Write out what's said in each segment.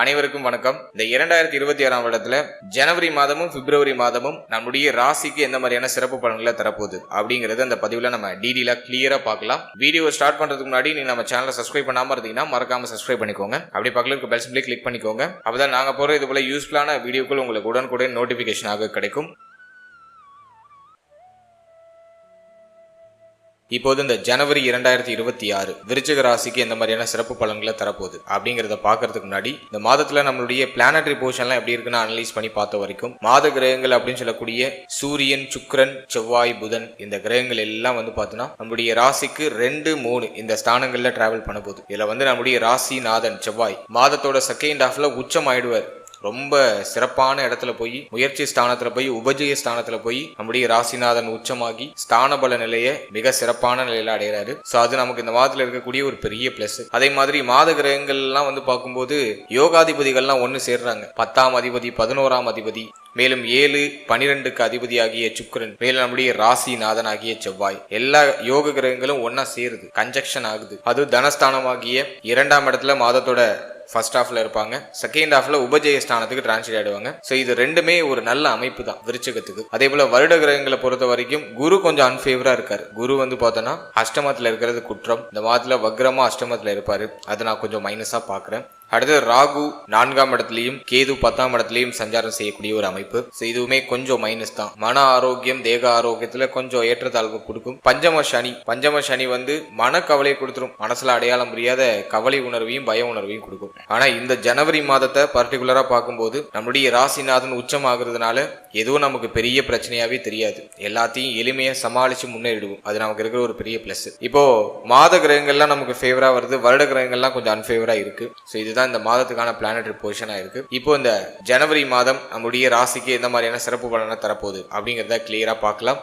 அனைவருக்கும் வணக்கம். இந்த 2026ஆம் வருடத்துல ஜனவரி மாதமும் பிப்ரவரி மாதமும் நம்முடைய ராசிக்கு எந்த மாதிரியான சிறப்பு பலன்களை தரப்போகுது அப்படிங்கறது அந்த பதிவுல நம்ம டீடெயிலா கிளியரா பார்க்கலாம். வீடியோ ஸ்டார்ட் பண்றதுக்கு முன்னாடி நீங்க நம்ம சேனலை சப்ஸ்கிரைப் பண்ணாம இருந்தீங்கன்னா மறக்காம சப்ஸ்கிரைப் பண்ணிக்கோங்க. அப்படி பக்கத்துல இருக்க பெல் சிம்பிளை கிளிக் பண்ணிக்கோங்க. அப்பதான் நாங்க போற இது போல யூஸ்ஃபுல்லான வீடியோக்கள் உங்களுக்கு உடனுக்குடன் நோட்டிபிகேஷனாக கிடைக்கும். இப்போது இந்த ஜனவரி 2026 விருச்சிக ராசிக்கு எந்த மாதிரியான சிறப்பு பலன்களை தரப்போகுது அப்படிங்கறத பாக்குறதுக்கு முன்னாடி இந்த மாதத்துல நம்மளுடைய பிளானட்டரி பொசிஷன்லாம் எப்படி இருக்குன்னு அனலைஸ் பண்ணி பார்த்த வரைக்கும் மாத கிரகங்கள் அப்படின்னு சொல்லக்கூடிய சூரியன், சுக்கிரன், செவ்வாய், புதன் இந்த கிரகங்கள் எல்லாம் பார்த்தோம்னா நம்மளுடைய ராசிக்கு 2, 3 இந்த ஸ்தானங்கள்ல டிராவல் பண்ண போகுது. இதுல நம்முடைய ராசிநாதன் செவ்வாய் மாதத்தோட செகண்ட் ஹாஃப்ல உச்சம் ஆயிடுவார். ரொம்ப சிறப்பான இடத்துல போய் முயற்சி ஸ்தானத்துல போய் உபஜய ஸ்தானத்துல போய் நம்முடைய ராசிநாதன் உச்சமாகி ஸ்தான பல நிலையை மிக சிறப்பான நிலையில அடைகிறாரு. சோ அது நமக்கு இந்த மாதத்துல இருக்கக்கூடிய ஒரு பெரிய பிளஸ். அதே மாதிரி மாத கிரகங்கள் எல்லாம் பார்க்கும்போது யோகாதிபதிகள்லாம் ஒன்னு சேர்றாங்க. 10ஆம் அதிபதி, 11ஆம் அதிபதி, மேலும் 7, 12க்கு அதிபதி ஆகிய சுக்கிரன், மேலும் நம்முடைய ராசிநாதன் ஆகிய செவ்வாய், எல்லா யோக கிரகங்களும் ஒன்னா சேருது, கன்ஜெக்ஷன் ஆகுது. அது தனஸ்தானமாகிய 2ஆம் இடத்துல மாதத்தோட ஃபர்ஸ்ட் ஹாஃப்ல இருப்பாங்க. செகண்ட் ஹாஃப்ல உபஜய ஸ்தானத்துக்கு டிரான்ஸ்ஃபர் ஆயிடுவாங்க. சோ இது ரெண்டுமே ஒரு நல்ல அமைப்பு தான் விருச்சிகத்துக்கு. அதே போல வருட கிரகங்களை பொறுத்த வரைக்கும் குரு கொஞ்சம் அன்ஃபேவரா இருக்காரு. குரு பார்த்தோன்னா அஷ்டமத்துல இருக்கிறது குற்றம். இந்த மாதத்துல வக்ரமா அஷ்டமத்துல இருப்பாரு. அதை நான் கொஞ்சம் மைனஸா பாக்குறேன். அடுத்து ராகு 4ஆம் இடத்துலயும் கேது 10ஆம் இடத்துலயும் சஞ்சாரம் செய்யக்கூடிய ஒரு அமைப்பு. இதுவுமே கொஞ்சம் மைனஸ் தான். மன ஆரோக்கியம், தேக ஆரோக்கியத்துல கொஞ்சம் ஏற்றத்தாழ்வு கொடுக்கும். பஞ்சம சனி மன கவலையை கொடுத்துரும். மனசுல அடையாளம் முடியாத கவலை உணர்வையும் பய உணர்வையும் கொடுக்கும். ஆனா இந்த ஜனவரி மாதத்தை பர்டிகுலரா பார்க்கும்போது நம்முடைய ராசிநாதன் உச்சம் ஆகுறதுனால எதுவும் நமக்கு பெரிய பிரச்சனையாவே தெரியாது. எல்லாத்தையும் எளிமையா சமாளிச்சு முன்னேறிடுவோம். அது நமக்கு இருக்கிற ஒரு பெரிய பிளஸ். இப்போ மாத கிரகங்கள்லாம் நமக்கு ஃபேவரா வருது, வருட கிரகங்கள்லாம் கொஞ்சம் அன்ஃபேவரா இருக்கு. இதுதான் இந்த மாதத்துக்கான பிளானட்டரி பொசிஷனா இருக்கு. இப்போ இந்த ஜனவரி மாதம் நம்முடைய ராசிக்கு எந்த மாதிரியான சிறப்பு பலனை தரப்போகுது அப்படிங்கறத கிளியரா பார்க்கலாம்.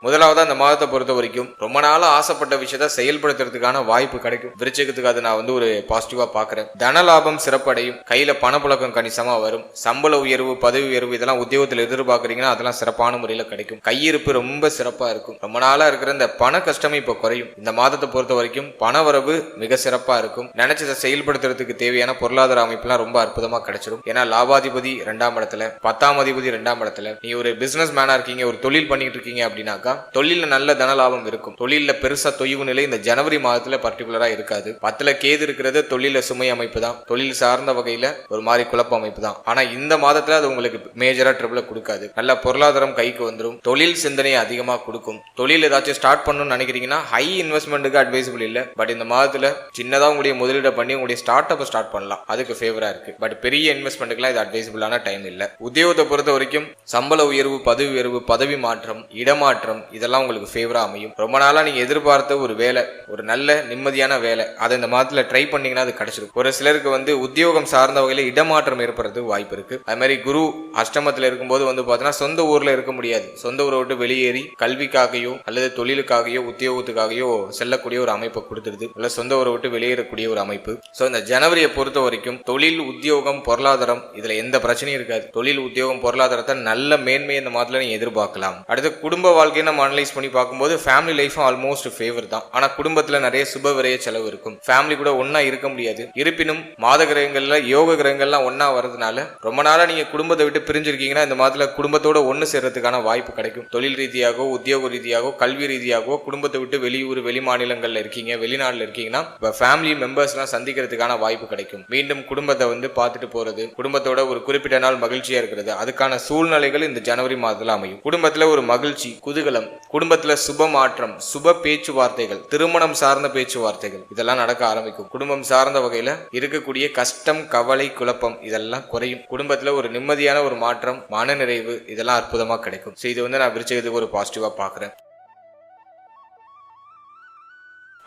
முதலாவது அந்த மாதத்தை பொறுத்த வரைக்கும் ரொம்ப நாளா ஆசைப்பட்ட விஷயத்த செயல்படுத்துறதுக்கான வாய்ப்பு கிடைக்கும் விருச்சிகத்துக்கு. அது நான் ஒரு பாசிட்டிவா பாக்குறேன். தன லாபம் சிறப்படையும், கையில பணப்புழக்கம் கணிசமா வரும். சம்பள உயர்வு, பதவி உயர்வு இதெல்லாம் உத்தியோகத்தில் எதிர்பார்க்கறீங்கன்னா அதெல்லாம் சிறப்பான முறையில கிடைக்கும். கையிருப்பு ரொம்ப சிறப்பா இருக்கும். ரொம்ப நாளா இருக்கிற இந்த பண கஷ்டமே இப்ப குறையும். இந்த மாதத்தை பொறுத்த வரைக்கும் பண வரவு மிக சிறப்பா இருக்கும். நினைச்சதை செயல்படுத்துறதுக்கு தேவையான பொருளாதார அமைப்புலாம் ரொம்ப அற்புதமா கிடைச்சிடும். ஏன்னா லாபாதிபதி 2ஆம் இடத்துல, 10ஆம் அதிபதி 2ஆம் இடத்துல. நீ ஒரு பிசினஸ் மேனா இருக்கீங்க, ஒரு தொழில் பண்ணிட்டு இருக்கீங்க அப்படின்னாக்கா தொழில நல்ல தன லாபம் இருக்கும். தொழில பெருசா தொய்வு நிலை இந்த ஜனவரி மாதத்துல பர்டிகுலரா இருக்காது. 10ல கேது இருக்கிறது தொழில சுமை அமைப்பு தான். தொழில் சார்ந்த வகையில ஒரு மாதிரி குழப்ப அமைப்பு தான். ஆனா இந்த மாதத்துல அது உங்களுக்கு மேஜரா ட்ரபிள கொடுக்காது. நல்ல பொருளாதாரம் கைக்கு வந்துடும். தொழில் சிந்தனையை அதிகமா கொடுக்கும். தொழில் ஏதாச்சும் ஸ்டார்ட் பண்ணணும்னு நினைக்கிறீங்கன்னா ஹை இன்வெஸ்ட்மெண்ட்டுக்கு அட்வைசபிள் இல்ல. பட் இந்த மாதத்துல சின்னதா உங்களுடைய முதலீட பண்ணி உங்களுடைய ஸ்டார்ட் அப் ஸ்டார்ட் பண்ணலாம். அதுக்கு ஃபேவரா இருக்கு. பட் பெரிய இன்வெஸ்ட்மெண்ட்டுக்குலாம் இது அட்வைசபிளான டைம் இல்ல. உத்தியோகத்தை பொறுத்த வரைக்கும் சம்பள உயர்வு, பதவி உயர்வு, பதவி மாற்றம், இடமாற்றம் இதெல்லாம் உங்களுக்கு ஃபேவரா அமையும். ரொம்ப நாளா நீங்க எதிர்பார்த்த ஒரு வேலை, ஒரு நல்ல நிம்மதியான வேலை, அதை இந்த மாதத்துல ட்ரை பண்ணீங்கன்னா அது கிடைச்சிடும். ஒரு சிலருக்கு உத்தியோகம் சார்ந்த வகையில இடமாற்றம் ஏற்படுறது வாய்ப்பு இருக்கு. அது மாதிரி குரு அஷ்டமத்துல இருக்கும்போது பார்த்தீங்கன்னா சொந்த ஊர்ல இருக்க முடியாது. சொந்த ஊரை விட்டு வெளியேறி கல்விக்காகையோ அல்லது தொழிலுக்காகையோ உத்தியோகத்துக்காகையோ செல்லக்கூடிய ஒரு அமைப்பை கொடுத்துருது. இல்ல சொந்த ஊரை விட்டு வெளியேறக்கூடிய ஒரு அமைப்பு. சோ இந்த ஜனவரியை பொறுத்த வரைக்கும் தொழில், உத்தியோகம், பொருளாதாரம் இதுல எந்த பிரச்சனையும் இருக்காது. தொழில், உத்தியோகம், பொருளாதாரத்தை நல்ல மேன்மை இந்த மாதத்துல நீங்க எதிர்பார்க்கலாம். அடுத்து குடும்ப வாழ்க்கையை நம்ம அனலைஸ் பண்ணி பார்க்கும்போது ஃபேமிலி லைஃப் ஆல்மோஸ்ட் ஃபேவர் தான். ஆனா குடும்பத்துல நிறைய சுப விரய செலவு இருக்கும். ஃபேமிலி கூட ஒன்னா இருக்க முடியாது. இருப்பினும் மாத கிரகங்கள்ல யோக கிரகங்கள்லாம் ஒன்னா வரதுனால ரொம்ப நாளா நீங்க குடும்பத்தை விட்டு பிரிஞ்சிருக்கீங்கன்னா இந்த மாதத்துல குடும்பத்தோட ஒன்னு சேர்றதுக்கான வாய்ப்பு கிடைக்கும். தொழில் ரீதியாகவோ, உத்தியோக ரீதியாகவோ, கல்வி ரீதியாகவோ குடும்பத்தை விட்டு வெளியூர், வெளி மாநிலங்கள்ல இருக்கீங்க, வெளிநாட்டுல இருக்கீங்கன்னா ஃபேமிலி மெம்பர்ஸ் எல்லாம் சந்திக்கிறதுக்கான வாய்ப்பு கிடைக்கும். மீண்டும் குடும்பத்தை பார்த்துட்டு போறது, குடும்பத்தோட ஒரு குறிப்பிட்ட நாள் மகிழ்ச்சியா இருக்கிறது, அதுக்கான சூழ்நிலைகள் இந்த ஜனவரி மாதத்துல அமையும். குடும்பத்துல ஒரு மகிழ்ச்சி, குதூகலம், குடும்பத்துல சுப மாற்றம், சுப பேச்சுவார்த்தைகள், திருமணம் சார்ந்த பேச்சுவார்த்தைகள் இதெல்லாம் நடக்க ஆரம்பிக்கும். குடும்பம் சார்ந்த வகையில இருக்கக்கூடிய கஷ்டம், கவலை, குழப்பம் இதெல்லாம் குறையும். குடும்பத்துல ஒரு நிம்மதியான ஒரு மாற்றம், மன நிறைவு இதெல்லாம் அற்புதமா கிடைக்கும். இது நான் விருச்சிகத்துக்கு ஒரு பாசிட்டிவா பாக்குறேன்.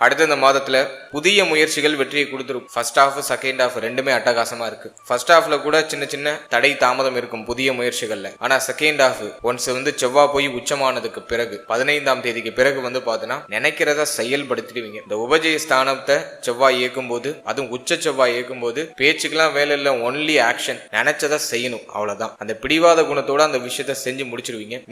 அடுத்த இந்த மாதத்துல புதிய முயற்சிகள் வெற்றியை கொடுத்துரும். ஃபர்ஸ்ட் ஹாஃப், செகண்ட் ஹாஃப் ரெண்டுமே அட்டகாசமா இருக்கு. ஃபர்ஸ்ட் ஹாஃப்ல கூட சின்ன சின்ன தடை தாமதம் இருக்கும் புதிய முயற்சிகள்ல. ஆனா செகண்ட் ஹாஃப் ஒன்ஸ் செவ்வாய் போய் உச்சமானதுக்கு பிறகு 15ஆம் தேதிக்கு பிறகு பாத்தீங்கன்னா நினைக்கிறத செயல்படுத்திடுவீங்க. இந்த உபஜய ஸ்தானத்தை செவ்வாய் இயக்கும் போது, அதுவும் உச்ச செவ்வாய் இயக்கும் போது பேச்சுக்கெல்லாம் வேலை இல்ல, ஒன்லி ஆக்ஷன். நினைச்சதை செய்யணும், அவ்வளவுதான். அந்த பிடிவாத குணத்தோட அந்த விஷயத்த செஞ்சு முடிச்சிருவீங்க.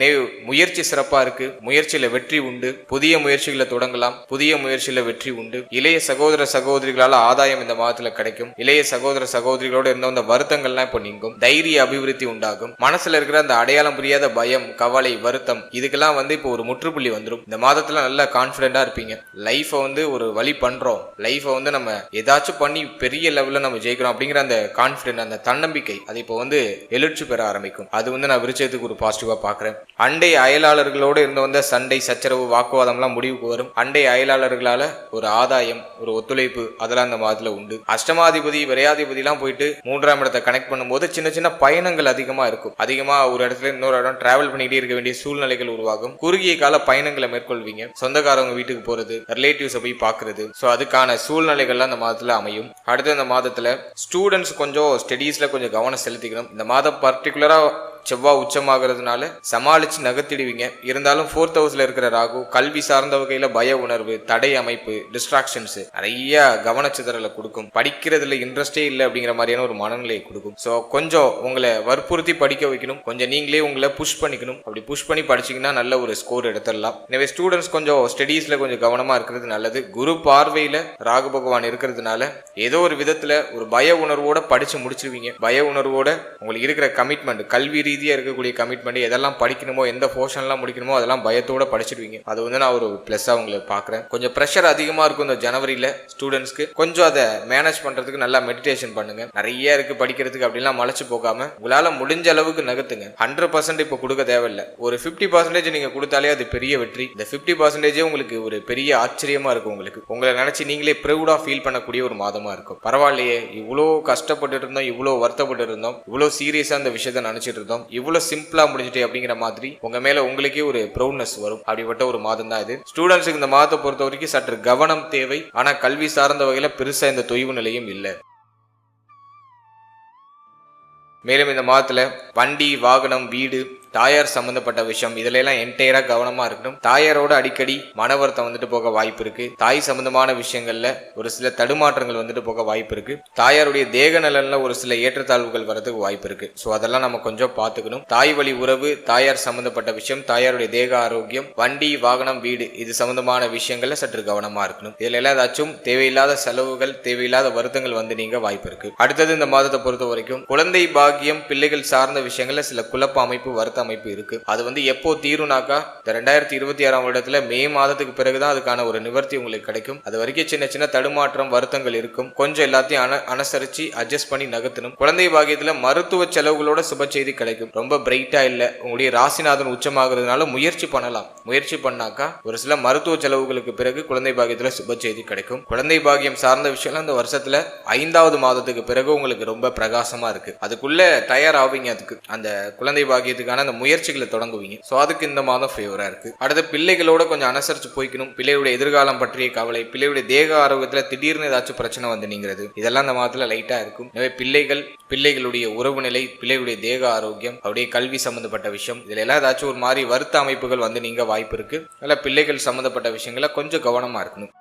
முயற்சி சிறப்பா இருக்கு. முயற்சியில வெற்றி உண்டு. புதிய முயற்சிகளை தொடங்கலாம். புதிய முயற்சியில முயற்சியில வெற்றி உண்டு. இளைய சகோதர சகோதரிகளால ஆதாயம் இந்த மாதத்துல கிடைக்கும். இளைய சகோதர சகோதரிகளோட இருந்த அந்த வருத்தங்கள்லாம் இப்போ நீங்கும். தைரிய அபிவிருத்தி உண்டாகும். மனசுல இருக்கிற அந்த அடையாளம் புரியாத பயம், கவலை, வருத்தம் இதுக்கெல்லாம் இப்போ ஒரு முற்றுப்புள்ளி வந்துடும். இந்த மாதத்துல நல்லா கான்பிடென்டா இருப்பீங்க. லைஃப ஒரு வழி பண்றோம், லைஃப நம்ம ஏதாச்சும் பண்ணி பெரிய லெவல்ல நம்ம ஜெயிக்கிறோம் அப்படிங்கிற அந்த கான்பிடென்ட், அந்த தன்னம்பிக்கை அது இப்போ எழுச்சி பெற ஆரம்பிக்கும். அது நான் விருச்சத்துக்கு ஒரு பாசிட்டிவா பாக்குறேன். அண்டை அயலாளர்களோடு இருந்த சண்டை, சச்சரவு, வாக்குவாதம் எல்லாம் முடிவுக்கு வரும். அண்டை அயலாளர்களால ஒரு ஆதாயம், ஒரு ஒத்துழைப்பு அதெல்லாம் அந்த மாதத்துல உண்டு. அஷ்டமாதிபதி, விரையாதிபதி எல்லாம் போயிட்டு 3ஆம் இடத்தை கனெக்ட் பண்ணும்போது சின்ன சின்ன பயணங்கள் அதிகமா இருக்கும். அதிகமா ஒரு இடத்துல இன்னொரு இடம் டிராவல் பண்ணிட்டே இருக்க வேண்டிய சூழ்நிலைகள் உருவாகும். குறுகிய கால பயணங்களை மேற்கொள்வீங்க. சொந்தக்காரவங்க வீட்டுக்கு போறது, ரிலேட்டிவ்ஸை போய் பாக்குறது, சோ அதுக்கான சூழ்நிலைகள்லாம் இந்த மாதத்துல அமையும். அடுத்து இந்த மாதத்துல ஸ்டூடெண்ட்ஸ் கொஞ்சம் ஸ்டடீஸ்ல கொஞ்சம் கவனம் செலுத்திக்கணும். இந்த மாதம் பர்டிகுலரா செவ்வாய் உச்சமாகிறதுனால சமாளிச்சு நகர்த்திடுவீங்க. இருந்தாலும் 4th ஹவுஸ்ல இருக்கிற ராகு கல்வி சார்ந்த வகையில பய உணர்வு, தடை அமைப்பு, டிஸ்ட்ராக்ஷன்ஸ், நிறைய கவனச்சிதறலை கொடுக்கும். படிக்கிறதுல இன்ட்ரெஸ்டே இல்லை அப்படிங்கிற மாதிரியான ஒரு மனநிலையை கொடுக்கும். ஸோ கொஞ்சம் உங்களை வற்புறுத்தி படிக்க வைக்கணும். கொஞ்சம் நீங்களே உங்களை புஷ் பண்ணிக்கணும். அப்படி புஷ் பண்ணி படிச்சீங்கன்னா நல்ல ஒரு ஸ்கோர் எடுத்துடலாம். எனவே ஸ்டூடெண்ட்ஸ் கொஞ்சம் ஸ்டடீஸ்ல கொஞ்சம் கவனமா இருக்கிறது நல்லது. குரு பார்வையில ராகு பகவான் இருக்கிறதுனால ஏதோ ஒரு விதத்துல ஒரு பய உணர்வோட படிச்சு முடிச்சிருவீங்க. பய உணர்வோட உங்களுக்கு இருக்கிற கமிட்மெண்ட், கல்வி ரீதியா இருக்கக்கூடிய கமிட்மெண்ட், எதெல்லாம் படிக்கணுமோ, எந்த போர்ஷன்லாம் முடிக்கணுமோ அதெல்லாம் பயத்தோட படிச்சிடுவீங்க. அது நான் ஒரு பிளஸ்ஸா உங்களுக்கு பாக்குறேன். கொஞ்சம் பிரஷர் அதிகமா இருக்கும் இந்த ஜனவரியில ஸ்டூடெண்ட்ஸ்க்கு. கொஞ்சம் அதை மேனேஜ் பண்றதுக்கு நல்லா மெடிடேஷன் பண்ணுங்க. நிறைய இருக்கு படிக்கிறதுக்கு அப்படிலாம் மலைச்சு போகாம உங்களால முடிஞ்ச அளவுக்கு நகர்த்துங்க. 100% இப்போ கொடுக்க தேவையில்லை. ஒரு 50% நீங்க கொடுத்தாலே அது பெரிய வெற்றி. இந்த 50% உங்களுக்கு ஒரு பெரிய ஆச்சரியமா இருக்கும். உங்களை நினைச்சு நீங்களே ப்ரௌடா ஃபீல் பண்ணக்கூடிய ஒரு மாதமா இருக்கும். பரவாயில்லையே, இவ்வளோ கஷ்டப்பட்டு இருந்தோம், இவ்வளோ வருத்தப்பட்டு இருந்தோம், இவ்வளோ சீரியஸா இந்த விஷயத்த நினைச்சிட்டு இருந்தோம், இவ்வளவு சிம்பிளா முடிஞ்சிட்டே அப்படிங்கிற மாதிரி உங்க மேல உங்களுக்கே ஒரு ப்ரௌட்னஸ் வரும். அப்படிப்பட்ட ஒரு மாதம் தான் இது. ஸ்டூடெண்ட்ஸுக்கு இந்த மாதத்தை பொறுத்த வரைக்கும் சற்று கவனம் தேவை. ஆனா கல்வி சார்ந்த வகையில பெருசா இந்த தொய்வு நிலையும் இல்லை. மேலும் இந்த மாதத்துல வண்டி, வாகனம், வீடு, தாயார் சம்பந்தப்பட்ட விஷயம் இதுல எல்லாம் என்டையரா கவனமா இருக்கணும். தாயாரோட அடிக்கடி மனவருத்தம் போக வாய்ப்பு இருக்கு. தாய் சம்பந்தமான விஷயங்கள்ல ஒரு சில தடுமாற்றங்கள் போக வாய்ப்பு இருக்கு. தாயாருடைய தேக நலன்ல ஒரு சில ஏற்றத்தாழ்வுகள் வரதுக்கு வாய்ப்பு இருக்கு. சோ அதெல்லாம் நம்ம கொஞ்சம் பாத்துக்கணும். தாய் வழி உறவு, தாயார் சம்பந்தப்பட்ட விஷயம், தாயாருடைய தேக ஆரோக்கியம், வண்டி, வாகனம், வீடு இது சம்பந்தமான விஷயங்கள்ல சற்று கவனமா இருக்கணும். இதுல எல்லாம் ஏதாச்சும் தேவையில்லாத செலவுகள், தேவையில்லாத வருத்தங்கள் நீங்க வாய்ப்பு இருக்கு. அடுத்தது இந்த மாதத்தை பொறுத்த வரைக்கும் குழந்தை பாக்கியம், பிள்ளைகள் சார்ந்த விஷயங்கள்ல சில குழப்ப அமைப்பு, வருத்த அமைப்பு இருக்கு. அது எப்போ தீருனாக்கா 2026ஆம் வருடத்துல மே மாதத்துக்கு பிறகுதான் அதுக்கான ஒரு நிவர்த்தி உங்களுக்கு கிடைக்கும். அது வரைக்கும் சின்ன சின்ன தடுமாற்றம், வருத்தங்கள் இருக்கும். கொஞ்சம் எல்லாத்தையும் அனுசரிச்சு அட்ஜஸ்ட் பண்ணி நகர்த்தணும். குழந்தை பாக்கியத்துல மருத்துவ செலவுகளோட சுப செய்தி கிடைக்கும். ரொம்ப பிரைட்டா இல்ல, உங்களுடைய ராசிநாதன் உச்சமாகிறதுனால முயற்சி பண்ணலாம். முயற்சி பண்ணாக்கா ஒரு சில மருத்துவ செலவுகளுக்கு பிறகு குழந்தை பாக்கியத்துல சுப செய்தி கிடைக்கும். குழந்தை பாக்கியம் சார்ந்த விஷயம் அந்த வருஷத்துல 5வது மாதத்துக்கு பிறகு உங்களுக்கு ரொம்ப பிரகாசமா இருக்கு. அதுக்குள்ள தயாராவீங்க. அதுக்கு அந்த குழந்தை பாக்கியத்துக்கான அந்த முயற்சிகளை தொடங்குவீங்க. சோ அதுக்கு இந்த மாதம் ஃபேவரா இருக்கு. அடுத்து பிள்ளைகளோட கொஞ்சம் அனுசரிச்சு போய்க்கணும். பிள்ளையுடைய எதிர்காலம் பற்றிய கவலை, பிள்ளையுடைய தேக ஆரோக்கியத்துல திடீர்னு ஏதாச்சும் பிரச்சனை நீங்கிறது இதெல்லாம் இந்த மாதத்துல லைட்டா இருக்கும். எனவே பிள்ளைகளுடைய உறவு நிலை, பிள்ளையுடைய தேக ஆரோக்கியம், அவருடைய கல்வி சம்பந்தப்பட்ட விஷயம் இதுல எல்லாம் ஏதாச்சும் ஒரு மாதிரி வருத்த அமைப்புகள் நீங்க வாய்ப்பு இருக்கு. அதனால பிள்ளைகள் சம்பந்தப்பட்ட விஷயங்களை கொஞ்சம் கவனமா இருக்கணும்.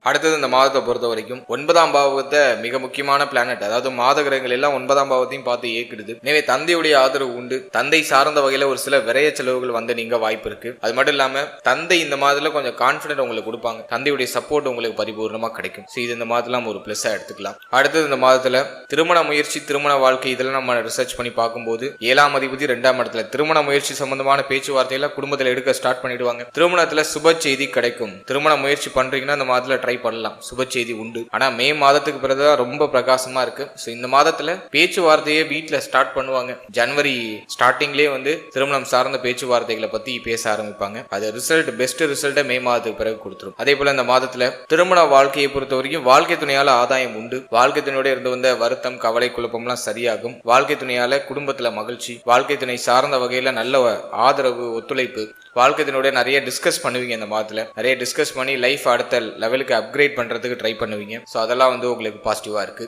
அடுத்தது இந்த மாதத்தை பொறுத்த வரைக்கும் 9ஆம் பாவத்தை மிக முக்கியமான பிளானட், அதாவது மாத கிரகங்கள் எல்லாம் 9ஆம் பாவத்தையும் பார்த்து இயக்கிடுது. எனவே தந்தையுடைய ஆதரவு உண்டு. தந்தை சார்ந்த வகையில ஒரு சில விரைய செலவுகள் நீங்க வாய்ப்பு இருக்கு. அது மட்டும் இல்லாம தந்தை இந்த மாதத்துல கொஞ்சம் கான்பிடன்ட் உங்களுக்கு கொடுப்பாங்க. தந்தையுடைய சப்போர்ட் உங்களுக்கு பரிபூர்ணமா கிடைக்கும். இது இந்த மாதத்துல நம்ம ஒரு பிளஸ்ஸா எடுத்துக்கலாம். அடுத்தது இந்த மாதத்துல திருமண முயற்சி, திருமண வாழ்க்கை இதெல்லாம் நம்ம ரிசர்ச் பண்ணி பார்க்கும்போது 7ஆம் அதிபதி 2ஆம் இடத்துல திருமண முயற்சி சம்பந்தமான பேச்சுவார்த்தையில குடும்பத்துல எடுக்க ஸ்டார்ட் பண்ணிடுவாங்க. திருமணத்துல சுப செய்தி கிடைக்கும். திருமண முயற்சி பண்றீங்கன்னா இந்த மாதத்துல ட்ரை பண்ணலாம். சுப செய்தி உண்டு. ஆனா மே மாதத்துக்கு பிறகுதான் ரொம்ப பிரகாசமா இருக்கு. இந்த மாதத்துல பேச்சுவார்த்தையே வீட்டுல ஸ்டார்ட் பண்ணுவாங்க. ஜனவரி ஸ்டார்டிங்லேயே திருமணம் சார்ந்த பேச்சுவார்த்தைகளை பத்தி பேச ஆரம்பிப்பாங்க. அது பெஸ்ட் ரிசல்ட்டை மே மாதத்துக்கு பிறகு கொடுத்துரும். அதே போல இந்த மாதத்துல திருமண வாழ்க்கையை பொறுத்த வரைக்கும் வாழ்க்கை துணையால ஆதாயம் உண்டு. வாழ்க்கை துணையோட இருந்து வந்த வருத்தம், கவலை, குழப்பம் எல்லாம் சரியாகும். வாழ்க்கை துணையால குடும்பத்துல மகிழ்ச்சி, வாழ்க்கை துணை சார்ந்த வகையில நல்ல ஆதரவு, ஒத்துழைப்பு, வாழ்க்கை துணையோட நிறைய டிஸ்கஸ் பண்ணுவீங்க. இந்த மாதத்துல நிறைய டிஸ்கஸ் பண்ணி லைஃப் அடுத்த லெவலுக்கு அப்கிரேட் பண்றதுக்கு ட்ரை பண்ணுவீங்க. சோ அதெல்லாம் உங்களுக்கு பாசிட்டிவா இருக்கு.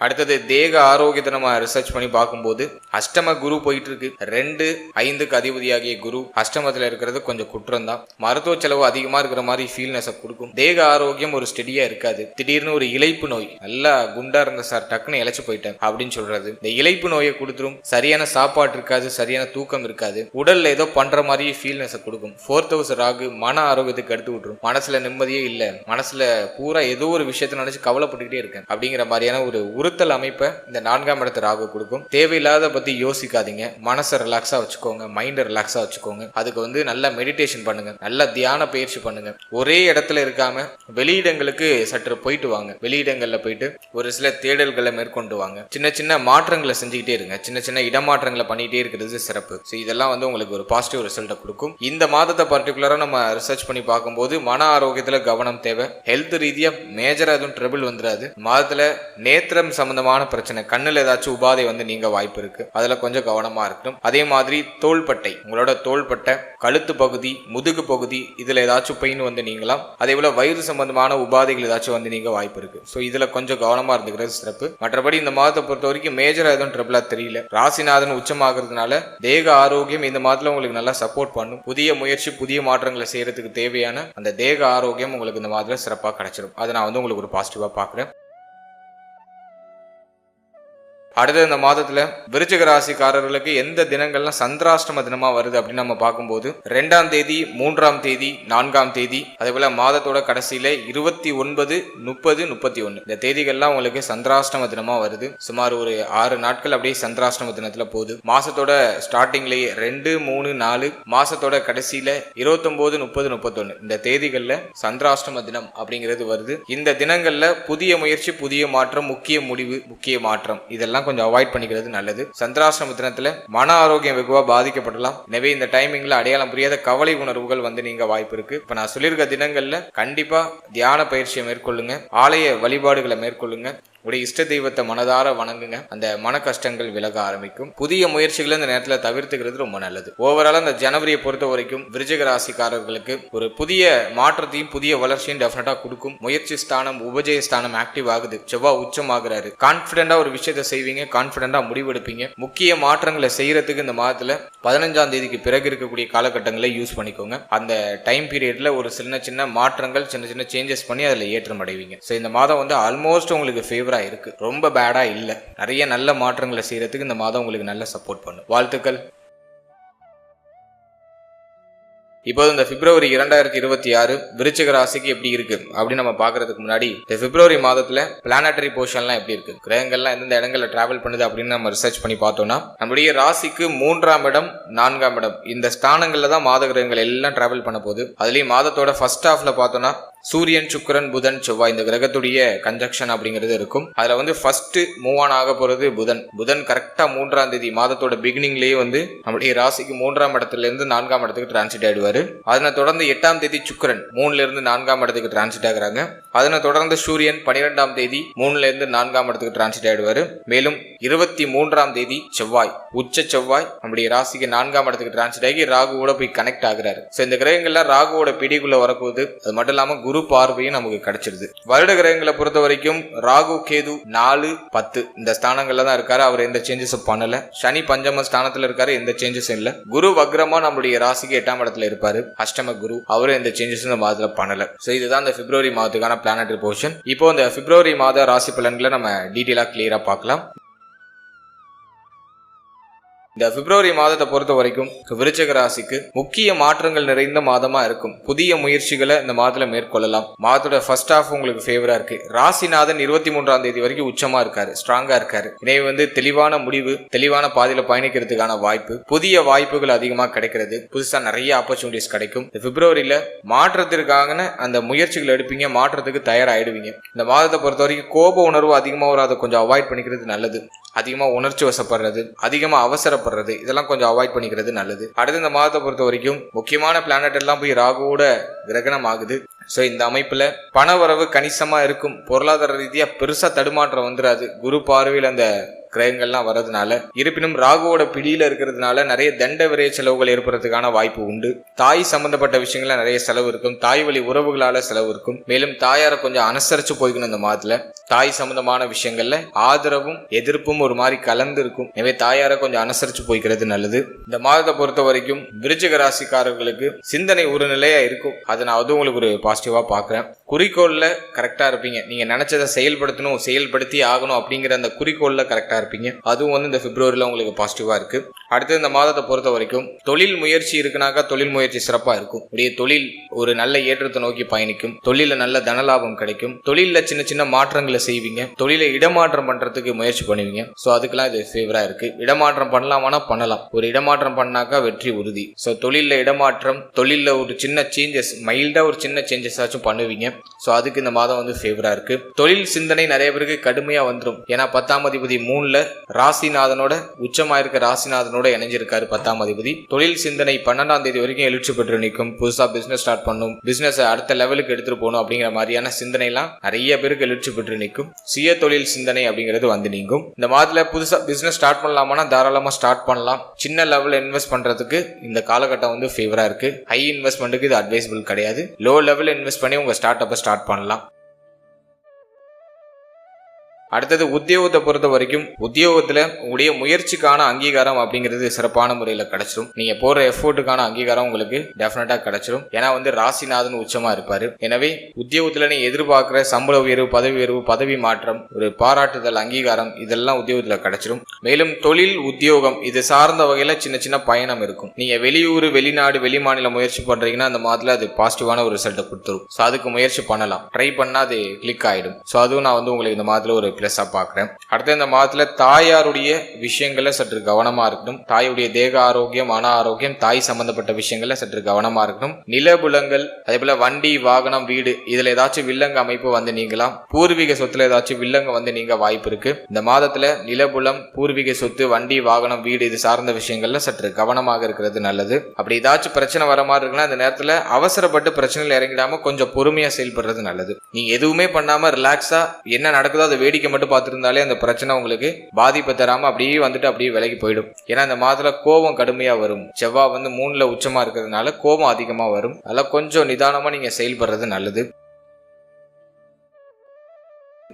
அடுத்தது தேக ஆரோக்கியத்தை நம்ம ரிசர்ச் பண்ணி பார்க்கும்போது அஷ்டம குரு போயிட்டு இருக்கு. 2-5க்கு அதிபதியாகிய குரு அஷ்டமத்துல இருக்கிறது கொஞ்சம் குற்றம் தான். மருத்துவ செலவு அதிகமா இருக்கிற மாதிரி ஃபீல்னஸை கொடுக்கும். தேக ஆரோக்கியம் ஒரு ஸ்டெடியா இருக்காது. திடீர்னு ஒரு இளைப்பு நோய், நல்லா குண்டா இருந்த சார் டக்குன்னு இழைச்சு போயிட்டேன் அப்படின்னு சொல்றது இந்த இளைப்பு நோயை கொடுத்துரும். சரியான சாப்பாடு இருக்காது, சரியான தூக்கம் இருக்காது, உடல்ல ஏதோ பண்ற மாதிரி ஃபீல்னஸை கொடுக்கும். 4th house ராகு மன ஆரோக்கியத்துக்கு எடுத்து விட்டுரும். மனசுல நிம்மதியே இல்ல, மனசுல பூரா ஏதோ ஒரு விஷயத்த நினைச்சு கவலைப்பட்டுக்கிட்டே இருக்கேன் அப்படிங்கிற மாதிரியான ஒரு உறுத்தல் அமைப்பை இந்த 4ஆம் இடத்து ராகு கொடுக்கும். தேவையில்லாத பத்தி யோசிக்காதீங்க, மனசை ரிலாக்ஸா வச்சுக்கோங்க, மைண்டை ரிலாக்ஸா வச்சுக்கோங்க. அதுக்கு நல்லா மெடிடேஷன் பண்ணுங்க, நல்ல தியான பயிற்சி பண்ணுங்க. ஒரே இடத்துல இருக்காம வெளியிடங்களுக்கு சற்று போயிட்டு வாங்க. வெளியிடங்கள்ல போயிட்டு ஒரு சில தேடல்களை மேற்கொண்டு வாங்க. சின்ன சின்ன மாற்றங்களை செஞ்சுக்கிட்டே இருங்க. சின்ன சின்ன இடமாற்றங்களை பண்ணிட்டே இருக்கிறது சிறப்பு. இதெல்லாம் உங்களுக்கு ஒரு பாசிட்டிவ் ரிசல்ட்டை கொடுக்கும். இந்த மாதத்தை பர்டிகுலரா நம்ம ரிசர்ச் பண்ணி பார்க்கும்போது மன ஆரோக்கியத்துல கவனம் தேவை. ஹெல்த் ரீதியா மேஜரா எதுவும் ட்ரபிள் வந்துடாது. மாதத்துல நேத்திரம் சம்பந்தமான பிரச்சனை, கண்ணுல ஏதாச்சும் உபாதை நீங்க வாய்ப்பு இருக்கு, அதுல கொஞ்சம் கவனமா இருக்கணும். அதே மாதிரி தோள்பட்டை, உங்களோட தோள்பட்டை, கழுத்து பகுதி, முதுகு பகுதி, இதுல ஏதாச்சும் பெயின் நீங்களாம். அதே போல வயிறு சம்பந்தமான உபாதைகள் ஏதாச்சும் நீங்க வாய்ப்பு இருக்கு. இதுல கொஞ்சம் கவனமா இருந்துக்கிறது சிறப்பு. மற்றபடி இந்த மாதத்தை பொறுத்த வரைக்கும் மேஜரா எதுவும் ட்ரபிளா தெரியல. ராசிநாதன் உச்சமாகிறதுனால தேக ஆரோக்கியம் இந்த மாதத்துல உங்களுக்கு நல்லா சப்போர்ட் பண்ணும். புதிய முயற்சி, புதிய மாற்றங்களை செய்யறதுக்கு தேவையான அந்த தேக ஆரோக்கியம் உங்களுக்கு இந்த மாதத்துல சிறப்பா கிடைச்சிடும். அதை நான் உங்களுக்கு ஒரு பாசிட்டிவா பாக்குறேன். அடுத்த இந்த மாதத்துல விருச்சிக ராசிக்காரர்களுக்கு எந்த தினங்கள்லாம் சந்திராஷ்டம தினமா வருது அப்படின்னு நம்ம பார்க்கும்போது 2ஆம் தேதி, 3ஆம் தேதி, 4ஆம் தேதி, அதே போல மாதத்தோட கடைசியில 29, 30, 31 இந்த தேதிகள்லாம் உங்களுக்கு சந்திராஷ்டம தினமா வருது. சுமார் ஒரு 6 நாட்கள் அப்படியே சந்திராஷ்டம தினத்துல போகுது. மாசத்தோட ஸ்டார்டிங்லயே 2, 3, 4, மாசத்தோட கடைசியில 29, 30, 31 இந்த தேதிகள்ல சந்திராஷ்டம தினம் அப்படிங்கிறது வருது. இந்த தினங்கள்ல புதிய முயற்சி, புதிய மாற்றம், முக்கிய முடிவு, முக்கிய மாற்றம் இதெல்லாம் கொஞ்சம் அவாய்ட் பண்ணிக்கிறது நல்லது. சந்திராஷ்டம தினத்துல மன ஆரோக்கியம் வெகுவா பாதிக்கப்படலாம். எனவே இந்த டைமிங்ல அடையாளம் புரியாத கவலை உணர்வுகள் நீங்க வாய்ப்பு இருக்கு. இப்ப நான் சொல்லியிருக்க தினங்கள்ல கண்டிப்பா தியான பயிற்சியை மேற்கொள்ளுங்க, ஆலய வழிபாடுகளை மேற்கொள்ளுங்க, உடைய இஷ்ட தெய்வத்தை மனதார வணங்குங்க. அந்த மன கஷ்டங்கள் விலக ஆரம்பிக்கும். புதிய முயற்சிகளை இந்த நேரத்துல தவிர்த்துக்கிறது ரொம்ப நல்லது. ஓவரால் அந்த ஜனவரியை பொறுத்த வரைக்கும் விருச்சிக ராசிக்காரர்களுக்கு ஒரு புதிய மாற்றத்தையும் புதிய வளர்ச்சியும் டெஃபினட்டா கொடுக்கும். முயற்சி ஸ்தானம், உபஜய ஸ்தானம் ஆக்டிவ் ஆகுது. செவ்வாய் உச்சம் ஆகுறாரு. கான்பிடண்டா ஒரு விஷயத்தை செய்வீங்க, கான்பிடண்டா முடிவெடுப்பீங்க. முக்கிய மாற்றங்களை செய்யறதுக்கு இந்த மாதத்துல 15ஆம் தேதிக்கு பிறகு இருக்கக்கூடிய காலகட்டங்களை யூஸ் பண்ணிக்கோங்க. அந்த டைம் பீரியட்ல ஒரு சின்ன சின்ன மாற்றங்கள், சின்ன சின்ன சேஞ்சஸ் பண்ணி அதுல ஏற்றம் அடைவீங்க. இந்த மாதம் ஆல்மோஸ்ட் உங்களுக்கு ஃபேவரா இருக்கு, ரொம்ப பேடா இல்ல. நிறைய நல்ல மாற்றங்களை செய்யறதுக்கு இந்த மாதம் உங்களுக்கு நல்ல சப்போர்ட் பண்ணும். வாழ்த்துக்கள். இப்போ இந்த பிப்ரவரி 2026 விருச்சிக ராசிக்கு எப்படி இருக்கு அப்படின்னு நம்ம பாக்குறதுக்கு முன்னாடி இந்த பிப்ரவரி மாதத்துல பிளானட்டரி போர்ஷன்லாம் எப்படி இருக்கு, கிரகங்கள்லாம் எந்தெந்த இடங்கள்ல டிராவல் பண்ணுது அப்படின்னு நம்ம ரிசர்ச் பண்ணி பார்த்தோம்னா நம்மளுடைய ராசிக்கு 3ஆம் இடம், 4ஆம் இடம் இந்த ஸ்தானங்கள்ல தான் மாத கிரகங்கள் எல்லாம் டிராவல் பண்ண போகுது. அதுலயும் மாதத்தோட ஃபர்ஸ்ட் ஹாஃப்ல பார்த்தோம்னா சூரியன், சுக்கிரன், புதன், செவ்வாய் இந்த கிரகத்துடைய கன்ஜக்ஷன் அப்படிங்கிறது இருக்கும். அதுல ஃபர்ஸ்ட் மூவ் ஆன் ஆக போறது புதன். புதன் கரெக்டா 3ஆம் தேதி மாதத்தோட பிகினிங்லயே நம்மளுடைய ராசிக்கு 3ஆம் இடத்துல இருந்து 4ஆம் இடத்துக்கு டிரான்சிட் ஆயிடுவாரு. அதனை தொடர்ந்து 8ஆம் தேதி சுக்கிரன் 3ல இருந்து 4ஆம் இடத்துக்கு டிரான்சிட் ஆகுறாங்க. அதனை தொடர்ந்து சூரியன் 12ஆம் தேதி 3ல இருந்து 4ஆம் இடத்துக்கு டிரான்சிட் ஆயிடுவாரு. மேலும் 23ஆம் தேதி செவ்வாய், உச்ச செவ்வாய் நம்முடைய ராசிக்கு 4ஆம் இடத்துக்கு டிரான்சிட் ஆகி ராகுவோட போய் கனெக்ட் ஆகுறாரு. இந்த கிரகங்கள்லாம் ராகுவோட பிடிக்குள்ள வரப்போகுது. அது மட்டும் இல்லாம குரு பார்வையும் நமக்கு கிடைச்சிருது. வருட கிரகங்களை பொறுத்த வரைக்கும் ராகு, கேது 4, 10 இந்த ஸ்தானங்கள்ல தான் இருக்காரு. அவர் எந்த சேஞ்சஸும் பண்ணல. சனி பஞ்சம ஸ்தானத்துல இருக்காரு, எந்த சேஞ்சஸும் இல்ல. குரு வக்ரமா நம்மளுடைய ராசிக்கு 8ஆம் இடத்துல இருப்பாரு. அஷ்டம குரு, அவரும் எந்த சேஞ்சஸும் இந்த மாதத்துல பண்ணல. இதுதான் இந்த பிப்ரவரி மாதத்துக்கான பிளானட்டரி போர்ஷன். இப்போ இந்த பிப்ரவரி மாத ராசி பலன்களை நம்ம டீட்டெயிலா கிளியரா பார்க்கலாம். இந்த பிப்ரவரி மாதத்தை பொறுத்த வரைக்கும் விருச்சிக ராசிக்கு முக்கிய மாற்றங்கள் நிறைந்த மாதமா இருக்கும். புதிய முயற்சிகளை இந்த மாதத்துல மேற்கொள்ளலாம். மாதத்தோட ஃபர்ஸ்ட் ஹாஃப் உங்களுக்கு ஃபேவரா இருக்கு. ராசிநாதன் 23ஆம் தேதி வரைக்கும் உச்சமா இருக்காரு, ஸ்ட்ராங்கா இருக்காரு. எனவே தெளிவான முடிவு, தெளிவான பாதையில பயணிக்கிறதுக்கான வாய்ப்பு, புதிய வாய்ப்புகள் அதிகமா கிடைக்கிறது. புதுசா நிறைய ஆப்பர்ச்சுனிட்டிஸ் கிடைக்கும். இந்த பிப்ரவரியில மாற்றத்திற்கான அந்த முயற்சிகள் எடுப்பீங்க, மாற்றத்துக்கு தயாராயிடுவீங்க. இந்த மாதத்தை பொறுத்த வரைக்கும் கோப உணர்வு அதிகமா வரும், அதை கொஞ்சம் அவாய்ட் பண்ணிக்கிறது நல்லது. அதிகமா உணர்ச்சி வசப்படுறது, அதிகமா அவசரப்படுறது இதெல்லாம் கொஞ்சம் அவாய்ட் பண்ணிக்கிறது நல்லது. அடுத்து இந்த மாதத்தை பொறுத்த வரைக்கும் முக்கியமான பிளானட் எல்லாம் போய் ராகுவோட கிரகணம் ஆகுது. ஸோ இந்த அமைப்புல பண வரவு கணிசமா இருக்கும். பொருளாதார ரீதியா பெருசா தடுமாற்றம் வந்துடாது. குரு பார்வையில் அந்த கிரகங்கள்லாம் வர்றதுனால. இருப்பினும் ராகுவோட பிடியில இருக்கிறதுனால நிறைய தண்ட விரைய செலவுகள் ஏற்படுறதுக்கான வாய்ப்பு உண்டு. தாய் சம்பந்தப்பட்ட விஷயங்கள நிறைய செலவு இருக்கும். தாய் வழி உறவுகளால செலவு இருக்கும். மேலும் தாயார கொஞ்சம் அனுசரிச்சு போய்க்கணும். இந்த மாதத்துல தாய் சம்பந்தமான விஷயங்கள்ல ஆதரவும் எதிர்ப்பும் ஒரு மாதிரி கலந்து இருக்கும். எனவே தாயார கொஞ்சம் அனுசரிச்சு போய்க்கிறது நல்லது. இந்த மாதத்தை பொறுத்த வரைக்கும் விருச்சிக ராசிக்காரர்களுக்கு சிந்தனை ஒரு நிலையா இருக்கும். அதை நான் அது உங்களுக்கு ஒரு பாசிட்டிவா பாக்குறேன். குறிக்கோள்ல கரெக்டா இருப்பீங்க. நீங்க நினைச்சதை செயல்படுத்தணும், செயல்படுத்தி ஆகணும் அப்படிங்கிற அந்த குறிக்கோள்ல கரெக்டா இருப்பீங்க. அதுவும் இந்த பிப்ரவரியில உங்களுக்கு பாசிட்டிவா இருக்கு. அடுத்து இந்த மாதத்தை பொறுத்த வரைக்கும் தொழில் முயற்சி இருக்குனாக்கா தொழில் முயற்சி சிறப்பா இருக்கும். உடைய தொழில் ஒரு நல்ல ஏற்றத்தை நோக்கி பயணிக்கும். தொழில நல்ல தனலாபம் கிடைக்கும். தொழில சின்ன சின்ன மாற்றங்களை செய்வீங்க. தொழிலை இடமாற்றம் பண்றதுக்கு முயற்சி பண்ணுவீங்க. சோ அதுக்கெல்லாம் இது ஃபேவரா இருக்கு. இடமாற்றம் பண்ணலாமானா பண்ணலாம். ஒரு இடமாற்றம் பண்ணாக்கா வெற்றி உறுதி. சோ தொழில இடமாற்றம், தொழில ஒரு சின்ன சேஞ்சஸ், மைல்டா ஒரு சின்ன சேஞ்சஸ் ஆச்சும் பண்ணுவீங்க. சோ அதுக்கு இந்த மாதம் ஃபேவரா இருக்கு. தொழில் சிந்தனை நிறைய பேருக்கு கடுமையா வந்துடும். ஏன்னா 10ஆம் அதிபதி 3ல ராசிநாதனோட உச்சமா இருக்க ராசிநாதனோட இணைஞ்சிருக்காரு 10ஆம் அதிபதி. தொழில் சிந்தனை 12ஆம் தேதி வரைக்கும் எழுச்சி பெற்று நிற்கும். புதுசா பிசினஸ் ஸ்டார்ட் பண்ணும், பிசினஸ் அடுத்த லெவலுக்கு எடுத்துட்டு போகணும் அப்படிங்கிற மாதிரியான சிந்தனை எல்லாம் நிறைய பேருக்கு எழுச்சி பெற்று நிற்கும். சுய தொழில் சிந்தனை அப்படிங்கிறது வந்து நீங்கும். இந்த மாதத்துல புதுசா பிசினஸ் ஸ்டார்ட் பண்ணலாமானா தாராளமா ஸ்டார்ட் பண்ணலாம். சின்ன லெவல்ல இன்வெஸ்ட் பண்றதுக்கு இந்த காலகட்டம் ஃபேவரா இருக்கு. ஹை இன்வெஸ்ட்மெண்ட்டுக்கு இது அட்வைசபிள் கிடையாது. லோ லெவல்ல இன்வெஸ்ட் பண்ணி உங்க ஸ்டார்ட் அப்ப ஸ்டார்ட் பண்ணலாம். அடுத்தது உத்தியோகத்தை பொறுத்த வரைக்கும் உத்தியோகத்துல உங்களுடைய முயற்சிக்கான அங்கீகாரம் அப்படிங்கிறது சிறப்பான முறையில கிடைச்சிடும். நீங்க போற எஃபோர்ட்டுக்கான அங்கீகாரம் உங்களுக்கு டெஃபினட்டா கிடைச்சிடும். ஏன்னா ராசிநாதன் உச்சமா இருப்பாரு. எனவே உத்தியோகத்துல நீ எதிர்பார்க்கிற சம்பள உயர்வு, பதவி மாற்றம், ஒரு பாராட்டுதல், அங்கீகாரம் இதெல்லாம் உத்தியோகத்துல கிடைச்சிடும். மேலும் தொழில் உத்தியோகம் இது சார்ந்த வகையில சின்ன சின்ன பயணம் இருக்கும். நீங்க வெளியூர், வெளிநாடு, வெளிமாநில முயற்சி பண்றீங்கன்னா அந்த மாதத்துல அது பாசிட்டிவான ஒரு ரிசல்ட்டை கொடுத்துரும். ஸோ அதுக்கு முயற்சி பண்ணலாம். ட்ரை பண்ணா அது கிளிக் ஆயிடும். ஸோ அதுவும் நான் உங்களுக்கு இந்த மாதத்துல ஒரு பிளஸா பாக்குறேன். அடுத்த இந்த மாதத்துல தாயாருடைய விஷயங்கள்ல சற்று கவனமா இருக்கணும். தாயுடைய தேக ஆரோக்கியம், மன ஆரோக்கியம், தாய் சம்பந்தப்பட்ட விஷயங்கள்ல சற்று கவனமா இருக்கணும். நிலபுலங்கள், அதே போல வண்டி, வாகனம், வீடு இதுல ஏதாச்சும் வில்லங்க அமைப்பு நீங்கலாம். பூர்வீக சொத்துல ஏதாச்சும் வில்லங்க நீங்க வாய்ப்பு இருக்கு. இந்த மாதத்துல நிலபுலம், பூர்வீக சொத்து, வண்டி, வாகனம், வீடு இது சார்ந்த விஷயங்கள்ல சற்று கவனமாக இருக்கிறது நல்லது. அப்படி ஏதாச்சும் பிரச்சனை வர மாதிரி இருக்குன்னா அந்த நேரத்துல அவசரப்பட்டு பிரச்சனையில் இறங்கிடாம கொஞ்சம் பொறுமையா செயல்படுறது நல்லது. நீங்க எதுவுமே பண்ணாம ரிலாக்ஸா என்ன நடக்குதோ அதை வேடிக்கை மட்டும் பார்த்துருந்தாலே அந்த பிரச்சனை உங்களுக்கு பாதிப்பு தராம அப்படியே விலகி போயிடும். ஏன்னா இந்த மாதத்துல கோபம் கடுமையா வரும். செவ்வாய் 3ல உச்சமா இருக்கிறதுனால கோபம் அதிகமா வரும். அதெல்லாம் கொஞ்சம் நிதானமா நீங்க செயல்படுறது நல்லது.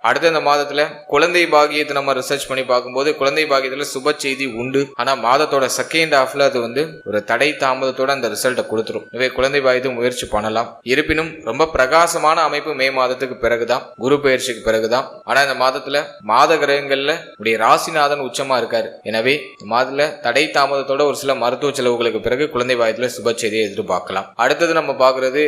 அடுத்த இந்த மாதத்துல குழந்தை பாகியத்தை நம்ம ரிசர்ச் பண்ணி பார்க்கும்போது குழந்தை பாகியத்துல சுப செய்தி உண்டு. ஆனா மாதத்தோட செகண்ட் ஹாஃப்ல அது ஒரு தடை தாமதத்தோட அந்த ரிசல்ட்டை கொடுத்துரும். எனவே குழந்தை பாகியத்தை முயற்சி பண்ணலாம். இருப்பினும் ரொம்ப பிரகாசமான அமைப்பு மே மாதத்துக்கு பிறகுதான், குரு பயிற்சிக்கு பிறகுதான். ஆனா இந்த மாதத்துல மாத கிரகங்கள்ல உடைய ராசிநாதன் உச்சமா இருக்காரு. எனவே இந்த மாதத்துல தடை தாமதத்தோட ஒரு சில மருத்துவ செலவுகளுக்கு பிறகு குழந்தை பாகியத்துல சுப செய்தியை எதிர்பார்க்கலாம். அடுத்தது நம்ம பாக்குறது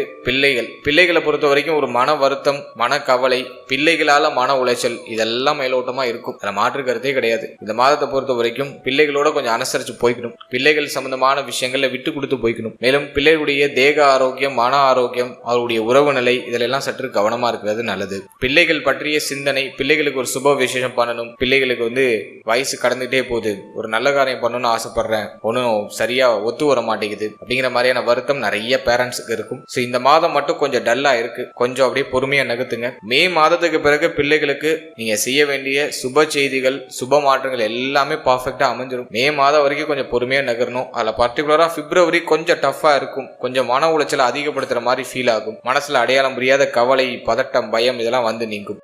பிள்ளைகளை பொறுத்த வரைக்கும் ஒரு மன வருத்தம், மன கவலை, பிள்ளைகளால மன உளைச்சல் இதெல்லாம் மேலோட்டமா இருக்கும். அதுல மாற்று கருத்தே கிடையாது. இந்த மாதத்தை பொறுத்த வரைக்கும் பிள்ளைகளோட கொஞ்சம் அனுசரிச்சு போய்க்கணும். பிள்ளைகள் சம்பந்தமான விஷயங்கள்ல விட்டு கொடுத்து போய்க்கணும். மேலும் பிள்ளைகளுடைய தேக ஆரோக்கியம், மன ஆரோக்கியம், அவருடைய உறவு நிலை இதெல்லாம் சற்று கவனமா இருக்கிறது நல்லது. பிள்ளைகள் பற்றிய சிந்தனை, பிள்ளைகளுக்கு ஒரு சுப விசேஷம் பண்ணணும், பிள்ளைகளுக்கு வயசு கடந்துட்டே போகுது, ஒரு நல்ல காரியம் பண்ணணும்னு ஆசைப்படுறேன், ஒன்னும் சரியா ஒத்து வர மாட்டேங்குது அப்படிங்கிற மாதிரியான வருத்தம் நிறைய பேரண்ட்ஸுக்கு இருக்கும். சோ இந்த மாதம் மட்டும் கொஞ்சம் டல்லா இருக்கு. கொஞ்சம் அப்படியே பொறுமையா நகர்த்துங்க. மே மாதத்துக்கு பிறகு பிள்ளைகளுக்கு நீங்க செய்ய வேண்டிய சுப செய்திகள், சுப மாற்றங்கள் எல்லாமே பர்ஃபெக்டா அமைஞ்சிடும். மே மாதம் வரைக்கும் கொஞ்சம் பொறுமையா நகரணும். அதுல பர்டிகுலரா பிப்ரவரி கொஞ்சம் டஃபா இருக்கும். கொஞ்சம் மன உளைச்சலை அதிகப்படுத்துற மாதிரி ஃபீல் ஆகும். மனசுல அடையாளம் புரியாத கவலை, பதட்டம், பயம் இதெல்லாம் நீங்கும்.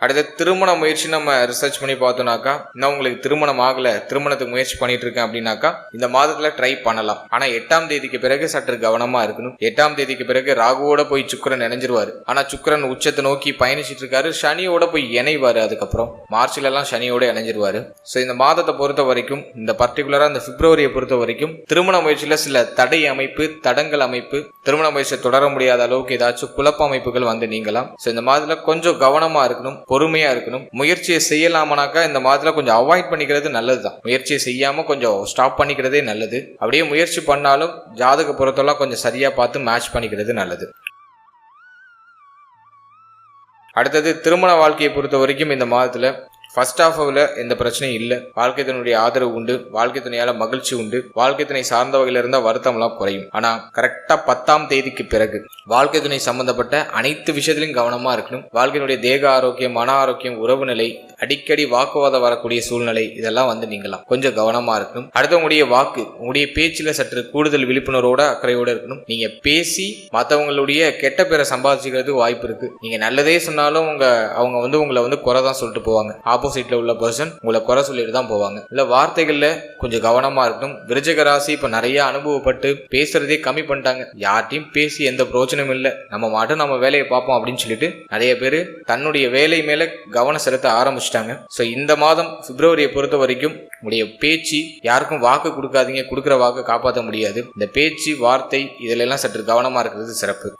அடுத்த திருமண முயற்சி நம்ம ரிசர்ச் பண்ணி பார்த்தோம்னாக்கா, இன்னும் உங்களுக்கு திருமணம் ஆகல, திருமணத்துக்கு முயற்சி பண்ணிட்டு இருக்கேன் அப்படின்னாக்கா இந்த மாதத்துல ட்ரை பண்ணலாம். ஆனா 8ஆம் தேதிக்கு பிறகு சற்று கவனமா இருக்கணும். 8ஆம் தேதிக்கு பிறகு ராகுவோட போய் சுக்கிரன் இணைஞ்சிருவாரு. ஆனா சுக்கிரன் உச்சத்தை நோக்கி பயணிச்சிட்டு இருக்காரு. சனியோட போய் இணைவாரு. அதுக்கப்புறம் மார்ச்ல எல்லாம் சனியோட இணைஞ்சிருவாரு. சோ இந்த மாதத்தை பொறுத்த வரைக்கும், இந்த பர்டிகுலரா இந்த பிப்ரவரியை பொறுத்த வரைக்கும் திருமண முயற்சியில சில தடை அமைப்பு, தடங்கள் அமைப்பு, திருமண முயற்சியை தொடர முடியாத அளவுக்கு ஏதாச்சும் குழப்ப அமைப்புகள் நீங்கலாம். சோ இந்த மாதத்துல கொஞ்சம் கவனமா இருக்கணும், பொறுமையா இருக்கணும். முயற்சியை செய்யலாமனாக்கா இந்த மாதத்துல கொஞ்சம் அவாய்ட் பண்ணிக்கிறது நல்லதுதான். முயற்சியை செய்யாம கொஞ்சம் ஸ்டாப் பண்ணிக்கிறதே நல்லது. அப்படியே முயற்சி பண்ணாலும் ஜாதக பொறுத்தெல்லாம் கொஞ்சம் சரியா பார்த்து மேட்ச் பண்ணிக்கிறது நல்லது. அடுத்தது திருமண வாழ்க்கையை பொறுத்த வரைக்கும் இந்த மாதத்துல ஃபர்ஸ்ட் ஹாஃப்ல எந்த பிரச்சனையும் இல்லை, வாழ்க்கை துணையுடைய ஆதரவு உண்டு, வாழ்க்கை துணையால மகிழ்ச்சி உண்டு, வாழ்க்கை துணை சார்ந்த வகையில இருந்தா வருத்தம் எல்லாம் குறையும். ஆனா கரெக்டா 10ஆம் தேதிக்கு பிறகு வாழ்க்கை துணை சம்பந்தப்பட்ட அனைத்து விஷயத்திலும் கவனமா இருக்கணும். வாழ்க்கையினுடைய தேக ஆரோக்கியம், மன ஆரோக்கியம், உறவு நிலை, அடிக்கடி வாக்குவாதம் வரக்கூடிய சூழ்நிலை, இதெல்லாம் நீங்களாம் கொஞ்சம் கவனமா இருக்கணும். அடுத்தவங்களுடைய வாக்கு, உங்களுடைய பேச்சுல சற்று கூடுதல் விழிப்புணர்வோட அக்கறையோட இருக்கணும். நீங்க பேசி மற்றவங்களுடைய கெட்ட பேரை சம்பாதிச்சுக்கிறதுக்கு வாய்ப்பு இருக்கு. நீங்க நல்லதே சொன்னாலும் அவங்க உங்களை குறை தான் சொல்லிட்டு போவாங்க. ஆப்போசிட்ல உள்ள பர்சன் உங்களை குறை சொல்லிட்டு தான் போவாங்க. இல்ல வார்த்தைகள்ல கொஞ்சம் கவனமா இருக்கணும். விருச்சிக ராசி இப்ப நிறைய அனுபவப்பட்டு பேசுறதே கம்மி பண்ணிட்டாங்க. யார்ட்டையும் பேசி எந்த பிரோஜனமும் இல்லை, நம்ம மட்டும் நம்ம வேலையை பார்ப்போம் அப்படின்னு சொல்லிட்டு நிறைய பேர் தன்னுடைய வேலை மேல கவனம் செலுத்த ஆரம்பிச்சிட்டாங்க. சோ இந்த மாதம் பிப்ரவரியை பொறுத்த வரைக்கும் உடைய பேச்சு யாருக்கும் வாக்கு கொடுக்காதீங்க, கொடுக்குற வாக்கு காப்பாற்ற முடியாது. இந்த பேச்சு வார்த்தை இதுல எல்லாம் சற்று கவனமா இருக்கிறது சிறப்பு.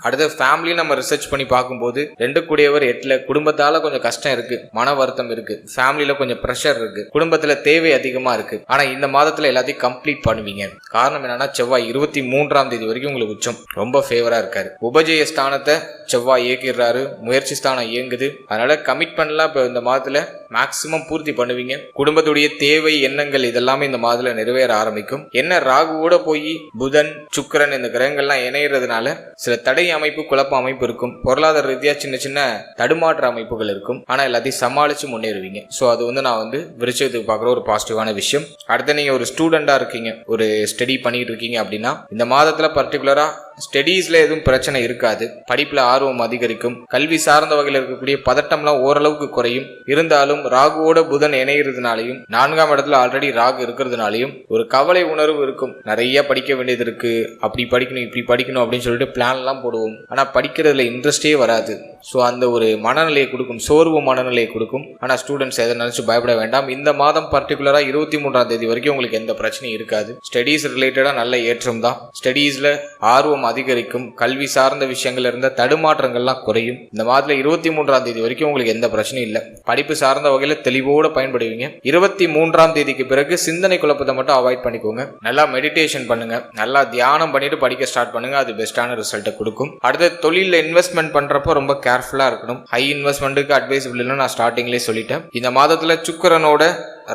அடுத்த ஃபேமிலி நம்ம ரிசர்ச் பண்ணி பார்க்கும்போது 2 கூடியவர் 8ல குடும்பத்தால கொஞ்சம் கஷ்டம் இருக்கு, மன வருத்தம் இருக்கு, ஃபேமிலியில கொஞ்சம் ப்ரெஷர் இருக்கு, குடும்பத்துல தேவை அதிகமா இருக்கு. ஆனா இந்த மாதத்துல எல்லாத்தையும் கம்ப்ளீட் பண்ணுவீங்க. காரணம் என்னன்னா செவ்வாய் 23ஆம் தேதி வரைக்கும் உங்களுக்கு உச்சம், ரொம்ப ஃபேவரா இருக்காரு. உபஜய ஸ்தானத்தை செவ்வாய் இயக்கிடுறாரு, முயற்சி ஸ்தானம் இயங்குது. அதனால கமிட்மெண்ட்லாம் இப்போ இந்த மாதத்துல மேக்சிமம் பூர்த்தி பண்ணுவீங்க. குடும்பத்துடைய தேவை எண்ணங்கள் இதெல்லாமே இந்த மாதத்துல நிறைவேற ஆரம்பிக்கும். என்ன ராகுவோட போய் புதன் சுக்கிரன் இந்த கிரகங்கள்லாம் இணையறதுனால சில தடை அமைப்பு, குழப்ப அமைப்பு இருக்கும். பொருளாதார ரீதியா சின்ன சின்ன தடுமாற்ற அமைப்புகள் இருக்கும். ஆனா எல்லாத்தையும் சமாளிச்சு முன்னேறுவீங்க. சோ அது நான் விருச்சிகத்துக்கு பார்க்குற ஒரு பாசிட்டிவான விஷயம். அடுத்து நீங்க ஒரு ஸ்டூடெண்டா இருக்கீங்க, ஒரு ஸ்டடி பண்ணிட்டு இருக்கீங்க அப்படின்னா இந்த மாதத்துல பர்டிகுலரா ஸ்டடீஸ்ல எதுவும் பிரச்சனை இருக்காது. படிப்புல ஆர்வம் அதிகரிக்கும். கல்வி சார்ந்த வகையில் இருக்கக்கூடிய பதட்டம்லாம் ஓரளவுக்கு குறையும். இருந்தாலும் ராகுவோட புதன் இணைகிறதுனாலையும் 4ஆம் இடத்துல ஆல்ரெடி ராகு இருக்கிறதுனாலையும் ஒரு கவலை உணர்வு இருக்கும். நிறைய படிக்க வேண்டியது இருக்கு, அப்படி படிக்கணும் இப்படி படிக்கணும் அப்படின்னு சொல்லிட்டு பிளான் எல்லாம் போடுவோம். ஆனா படிக்கிறதுல இன்ட்ரெஸ்டே வராது. ஸோ அந்த ஒரு மனநிலையை கொடுக்கும், சோர்வு மனநிலையை கொடுக்கும். ஆனால் ஸ்டூடெண்ட்ஸ் எதை நினைச்சு பயப்பட வேண்டாம். இந்த மாதம் பர்டிகுலரா 23ஆம் தேதி வரைக்கும் உங்களுக்கு எந்த பிரச்சனையும் இருக்காது. ஸ்டடீஸ் ரிலேட்டடா நல்ல ஏற்றம் தான். ஸ்டடீஸ்ல ஆர்வம் அதிகரிக்கும். கல்வி சார்ந்த விஷயங்கள்ல இருந்த தடுமாற்றங்கள்லாம் குறையும். இந்த மாதத்துல 23ஆம் தேதி வரைக்கும் உங்களுக்கு எந்த பிரச்சனையும் இல்லை. படிப்பு சார்ந்த வகையில தெளிவோடு பயன்படுவீங்க. 23ஆம் தேதிக்கு பிறகு சிந்தனை குழப்பத்தை மட்டும் அவாய்ட் பண்ணிக்கோங்க. நல்லா மெடிடேஷன் பண்ணுங்க, நல்லா தியானம் பண்ணிட்டு படிக்க ஸ்டார்ட் பண்ணுங்க. அது பெஸ்டான ரிசல்ட்டை கொடுக்கும். அடுத்த தொழில இன்வெஸ்ட்மெண்ட் பண்றப்ப ரொம்ப கேர்ஃபுல்லா இருக்கணும். ஹை இன்வெஸ்ட்மெண்ட்டுக்கு அட்வைசபிள் இல்லைன்னு நான் ஸ்டார்டிங்லேயே சொல்லிட்டேன். இந்த மாதத்துல சுக்கிரனோட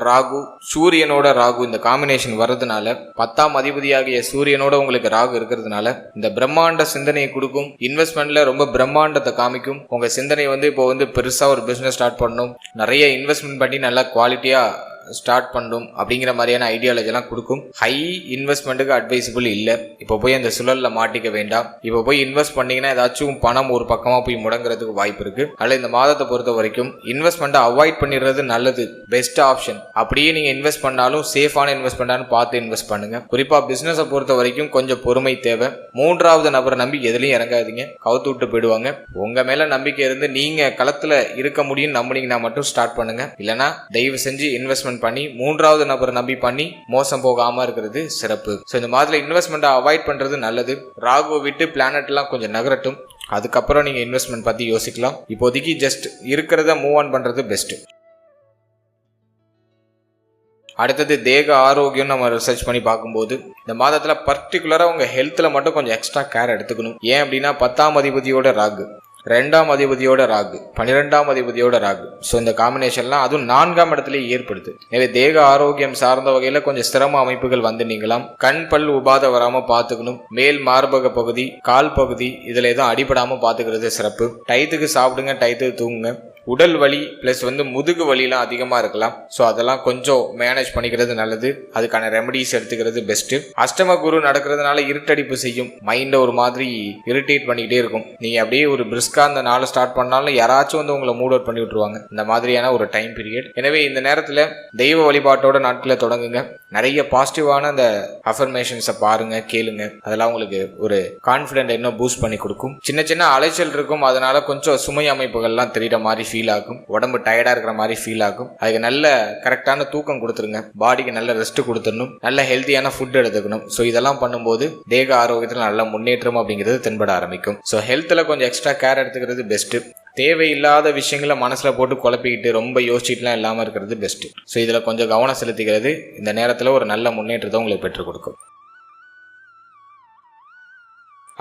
ராகு, சூரியனோட ராகு இந்த காம்பினேஷன் வர்றதுனால 10ஆம் அதிபதியாகிய சூரியனோட உங்களுக்கு ராகு இருக்கிறதுனால இந்த பிரம்மாண்ட சிந்தனையை கொடுக்கும். இன்வெஸ்ட்மெண்ட்ல ரொம்ப பிரம்மாண்டத்தை காமிக்கும். உங்க சிந்தனை இப்போ பெருசா ஒரு பிசினஸ் ஸ்டார்ட் பண்ணணும், நிறைய இன்வெஸ்ட்மெண்ட் பண்ணி நல்லா குவாலிட்டியா ஸ்டார்ட் பண்ணும் அப்படிங்கிற மாதிரியான ஐடியாலஜி எல்லாம் கொடுக்கும். ஹை இன்வெஸ்ட்மெண்ட்டுக்கு அட்வைசபிள் இல்லை. இப்போ போய் அந்த சுழல்ல மாட்டிக்க வேண்டாம். இப்போ போய் இன்வெஸ்ட் பண்ணீங்கன்னா ஏதாச்சும் பணம் ஒரு பக்கமா போய் முடங்குறதுக்கு வாய்ப்பு இருக்கு. அதில் இந்த மாதத்தை பொறுத்த வரைக்கும் இன்வெஸ்ட்மெண்ட்டை அவாய்ட் பண்ணிடுறது நல்லது, பெஸ்ட் ஆப்ஷன். அப்படியே நீங்க இன்வெஸ்ட் பண்ணாலும் சேஃபான இன்வெஸ்ட்மெண்டானு பார்த்து இன்வெஸ்ட் பண்ணுங்க. குறிப்பா பிசினஸை பொறுத்த வரைக்கும் கொஞ்சம் பொறுமை தேவை. 3வது நபரை நம்பி எதுலையும் இறங்காதீங்க, கவுத்து விட்டு போயிடுவாங்க. உங்க மேல நம்பிக்கை இருந்து நீங்க களத்துல இருக்க முடியும் நம்பினீங்கன்னா மட்டும் ஸ்டார்ட் பண்ணுங்க. இல்லைன்னா தயவு செஞ்சு இன்வெஸ்ட்மெண்ட் பண்ணி 3வது நபரை நம்பி பண்ணி மோசம் போகாம இருக்கிறது சிறப்பு. ஸோ இந்த மாதிரி இன்வெஸ்ட்மெண்ட்டை அவாய்ட் பண்றது நல்லது. ராகுவை விட்டு பிளானட் எல்லாம் கொஞ்சம் நகரட்டும், அதுக்கப்புறம் நீங்க இன்வெஸ்ட்மெண்ட் பத்தி யோசிக்கலாம். இப்போதைக்கு ஜஸ்ட் இருக்கிறத மூவ் ஆன் பண்றது பெஸ்ட். அடுத்தது தேக ஆரோக்கியம் நம்ம ரிசர்ச் பண்ணி பார்க்கும்போது இந்த மாதத்துல பர்டிகுலரா உங்க ஹெல்த்ல மட்டும் கொஞ்சம் எக்ஸ்ட்ரா கேர் எடுத்துக்கணும். ஏன் அப்படின்னா 10ஆம் அதிபதியோட ராகு, 2ஆம் அதிபதியோட ராகு, 12ஆம் அதிபதியோட ராகு. ஸோ இந்த காம்பினேஷன்லாம் அதுவும் 4ஆம் இடத்துலயே ஏற்படுது. எனவே தேக ஆரோக்கியம் சார்ந்த வகையில கொஞ்சம் சிரம அமைப்புகள் நீங்களாம். கண் பல் உபாதை வராம பாத்துக்கணும். மேல் மார்பக பகுதி, கால் பகுதி இதுல எதுவும் அடிபடாம பாத்துக்கிறது சிறப்பு. டயத்துக்கு சாப்பிடுங்க, டயத்துக்கு தூங்குங்க. உடல் வலி பிளஸ் முதுகு வலிலாம் அதிகமா இருக்கலாம். ஸோ அதெல்லாம் கொஞ்சம் மேனேஜ் பண்ணிக்கிறது நல்லது. அதுக்கான ரெமடிஸ் எடுத்துக்கிறது பெஸ்ட். அஷ்டம குரு நடக்கிறதுனால இருட்டடிப்பு செய்யும். மைண்டை ஒரு மாதிரி இரிட்டேட் பண்ணிக்கிட்டே இருக்கும். நீங்க அப்படியே ஒரு பிரிஸ்கா அந்த நாளை ஸ்டார்ட் பண்ணாலும் யாராச்சும் உங்களை மூட் அவுட் பண்ணி விட்டுருவாங்க. இந்த மாதிரியான ஒரு டைம் பீரியட். எனவே இந்த நேரத்துல தெய்வ வழிபாட்டோட நாட்களை தொடங்குங்க. நிறைய பாசிட்டிவான அந்த அஃபர்மேஷன்ஸை பாருங்க, கேளுங்க. அதெல்லாம் உங்களுக்கு ஒரு கான்ஃபிடென்ட் இன்னும் பூஸ்ட் பண்ணி கொடுக்கும். சின்ன சின்ன அலைச்சல் இருக்கும், அதனால கொஞ்சம் சுமை அமைப்புகள்லாம் தெரியுற மாதிரி ஃபீல் ஆகும். உடம்பு டயர்டா இருக்கிற மாதிரி ஃபீல் ஆகும். அதுக்கு நல்ல கரெக்டான தூக்கம் கொடுத்துருங்க. பாடிக்கு நல்ல ரெஸ்ட் கொடுத்துடணும். நல்ல ஹெல்த்தியான ஃபுட் எடுத்துக்கணும். ஸோ இதெல்லாம் பண்ணும்போது தேக ஆரோக்கியத்தில் நல்ல முன்னேற்றம் அப்படிங்கிறது தென்பட ஆரம்பிக்கும். ஸோ ஹெல்த்தில் கொஞ்சம் எக்ஸ்ட்ரா கேர் எடுத்துக்கிறது பெஸ்ட். தேவையில்லாத விஷயங்களை மனசுல போட்டு குழப்பிக்கிட்டு ரொம்ப யோசிச்சுட்டுலாம் இல்லாம இருக்கிறது பெஸ்ட். ஸோ இதுல கொஞ்சம் கவனம் செலுத்திக்கிறது இந்த நேரத்துல ஒரு நல்ல முன்னேற்றத்தை உங்களுக்கு பெற்றுக் கொடுக்கும்.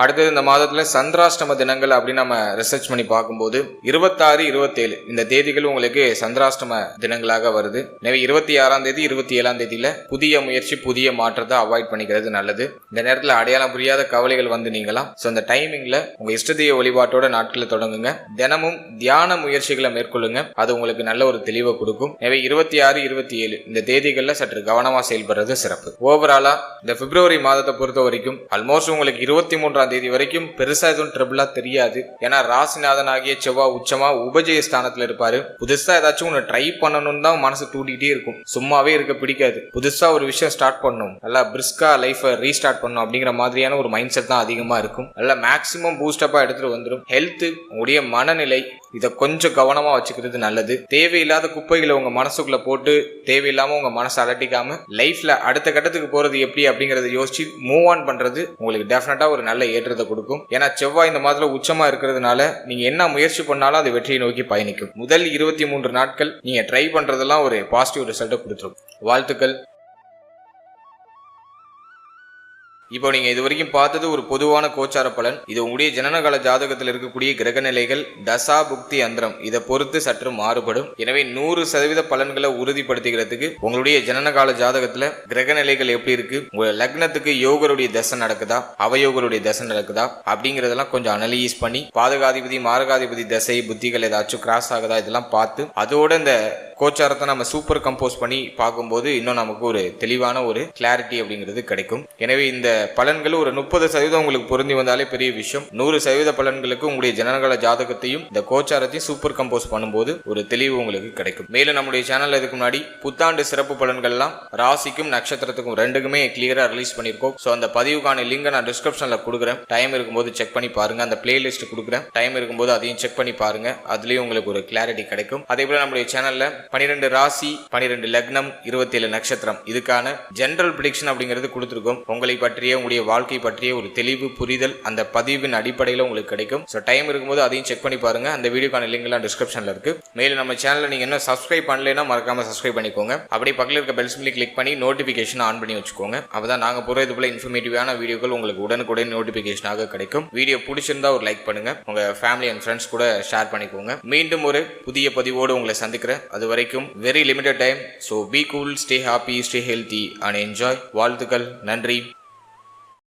அடுத்தது இந்த மாதத்துல சந்திராஷ்டம தினங்கள் அப்படின்னு நம்ம ரிசர்ச் பண்ணி பார்க்கும்போது 26, 27 இந்த தேதிகள் உங்களுக்கு சந்திராஷ்டம தினங்களாக வருது. எனவே 26ஆம் தேதி 27ஆம் தேதியில புதிய முயற்சி புதிய மாற்றத்தை அவாய்ட் பண்ணிக்கிறது நல்லது. இந்த நேரத்தில் அடையாளம் புரியாத கவலைகள் வந்து நீங்களாம். ஸோ இந்த டைமிங்ல உங்க இஷ்டதெய்வ வழிபாட்டோட நாட்களை தொடங்குங்க. தினமும் தியான முயற்சிகளை மேற்கொள்ளுங்க. அது உங்களுக்கு நல்ல ஒரு தெளிவை கொடுக்கும். எனவே 26, 27 இந்த தேதிகளில் சற்று கவனமா செயல்படுறது சிறப்பு. ஓவராலா இந்த பிப்ரவரி மாதத்தை பொறுத்த வரைக்கும் ஆல்மோஸ்ட் உங்களுக்கு 23ஆம் தேதி வரைக்கும் பெருசா எதுவும் ட்ரபிளா தெரியாது. ஏன்னா ராசிநாதன் ஆகிய செவ்வாய் உச்சமா உபஜய ஸ்தானத்துல இருப்பாரு. புதுசா ஏதாச்சும் ஒன்று ட்ரை பண்ணணும்னு தான் மனசு தூண்டிகிட்டே இருக்கும். சும்மாவே இருக்க பிடிக்காது. புதுசா ஒரு விஷயம் ஸ்டார்ட் பண்ணணும், நல்லா பிரிஸ்கா லைஃபை ரீஸ்டார்ட் பண்ணணும் அப்படிங்கிற மாதிரியான ஒரு மைண்ட் செட் தான் அதிகமா இருக்கும். நல்லா மேக்சிமம் பூஸ்டப்பா எடுத்துட்டு வந்துடும். ஹெல்த், உங்களுடைய மனநிலை, இதை கொஞ்சம் கவனமா வச்சுக்கிறது நல்லது. தேவையில்லாத குப்பைகளை உங்க மனசுக்குள்ள போட்டு தேவையில்லாம உங்க மனசை அலட்டிக்காம லைஃப்ல அடுத்த கட்டத்துக்கு போறது எப்படி அப்படிங்கறத யோசிச்சு மூவ் ஆன் பண்றது உங்களுக்கு டெஃபினட்டா ஒரு நல்ல ஏற்றத்தை கொடுக்கும். ஏன்னா செவ்வாய் இந்த மாதிரி உச்சமா இருக்கிறதுனால நீங்க என்ன முயற்சி பண்ணாலும் அது வெற்றியை நோக்கி பயணிக்கும். முதல் 23 நாட்கள் நீங்க ட்ரை பண்றதெல்லாம் ஒரு பாசிட்டிவ் ரிசல்ட்டை கொடுத்துரும். வாழ்த்துக்கள். இப்போ நீங்க இது வரைக்கும் பார்த்தது ஒரு பொதுவான கோச்சார பலன். இது உங்களுடைய ஜனனகால ஜாதகத்தில் இருக்கக்கூடிய கிரக நிலைகள், தசா புக்தி அந்தரம் இதை பொறுத்து சற்று மாறுபடும். எனவே 100% பலன்களை உறுதிப்படுத்திக்கிறதுக்கு உங்களுடைய ஜனனகால ஜாதகத்துல கிரக நிலைகள் எப்படி இருக்கு, உங்க லக்னத்துக்கு யோகருடைய தசை நடக்குதா, அவயோகருடைய தசை நடக்குதா அப்படிங்கறதெல்லாம் கொஞ்சம் அனலைஸ் பண்ணி பாதகாதிபதி மாரகாதிபதி தசை புத்திகள் ஏதாச்சும் கிராஸ் ஆகுதா இதெல்லாம் பார்த்து அதோட இந்த கோச்சாரத்தை நம்ம சூப்பர் கம்போஸ் பண்ணி பார்க்கும்போது இன்னும் நமக்கு ஒரு தெளிவான ஒரு கிளாரிட்டி அப்படிங்கிறது கிடைக்கும். எனவே இந்த பலன்கள் ஒரு 30% உங்களுக்கு பொருந்தி வந்தாலே பெரிய விஷயம். 100% பலன்களுக்கு உங்களுடைய ஜனனகால ஜாதகத்தையும் இந்த கோச்சாரத்தையும் சூப்பர் கம்போஸ் பண்ணும்போது ஒரு தெளிவு உங்களுக்கு கிடைக்கும். மேலும் நம்முடைய சேனல்ல இதுக்கு முன்னாடி புத்தாண்டு சிறப்பு பலன்கள்லாம் ராசிக்கும் நட்சத்திரத்துக்கும் ரெண்டுக்குமே கிளியரா ரிலீஸ் பண்ணியிருக்கோம். ஸோ அந்த பதிவுக்கான லிங்கை நான் டிஸ்கிரிப்ஷன்ல கொடுக்குறேன். டைம் இருக்கும்போது செக் பண்ணி பாருங்க. அந்த பிளேலிஸ்ட் கொடுக்குறேன். டைம் இருக்கும்போது அதையும் செக் பண்ணி பாருங்க. அதுலயும் உங்களுக்கு ஒரு கிளாரிட்டி கிடைக்கும். அதே போல நம்முடைய சேனல்ல 12 ராசி 12 லக்னம் 27 நட்சத்திரம் இதுக்கான ஜெனரல் ப்ரெடிக்ஷன் அப்படிங்கிறது கொடுத்துருக்கோம். உங்களை பற்றிய உங்களுடைய வாழ்க்கை பற்றிய ஒரு தெளிவு புரிதல் அந்த பதிவின் அடிப்படையில் உங்களுக்கு கிடைக்கும். ஸோ டைம் இருக்கும்போது அதையும் செக் பண்ணி பாருங்க. அந்த வீடியோக்கான லிங்க் எல்லாம் டிஸ்கிரிப்ஷன்ல இருக்கு. மேலும் நம்ம சேனலை நீங்க என்ன சப்ஸ்கிரைப் பண்ணலைன்னா மறக்காம சப்ஸ்கிரைப் பண்ணிக்கோங்க. அப்படியே பக்கத்தில் இருக்க பெல் சிம்பிளை கிளிக் பண்ணி நோட்டிபிகேஷன் ஆன் பண்ணி வச்சுக்கோங்க. அப்பதான் நாங்க போற இது போல இன்ஃபர்மேட்டிவான வீடியோக்கள் உங்களுக்கு உடனுக்குடன் நோட்டிபிகேஷனாக கிடைக்கும். வீடியோ பிடிச்சிருந்தா ஒரு லைக் பண்ணுங்க. உங்க ஃபேமிலி அண்ட் ஃப்ரெண்ட்ஸ் கூட ஷேர் பண்ணிக்கோங்க. மீண்டும் ஒரு புதிய பதிவோடு உங்களை சந்திக்கிறேன். அது வரைக்கும் very limited time, so be cool, stay happy, stay healthy and enjoy. வாழ்த்துக்கள். நன்றி.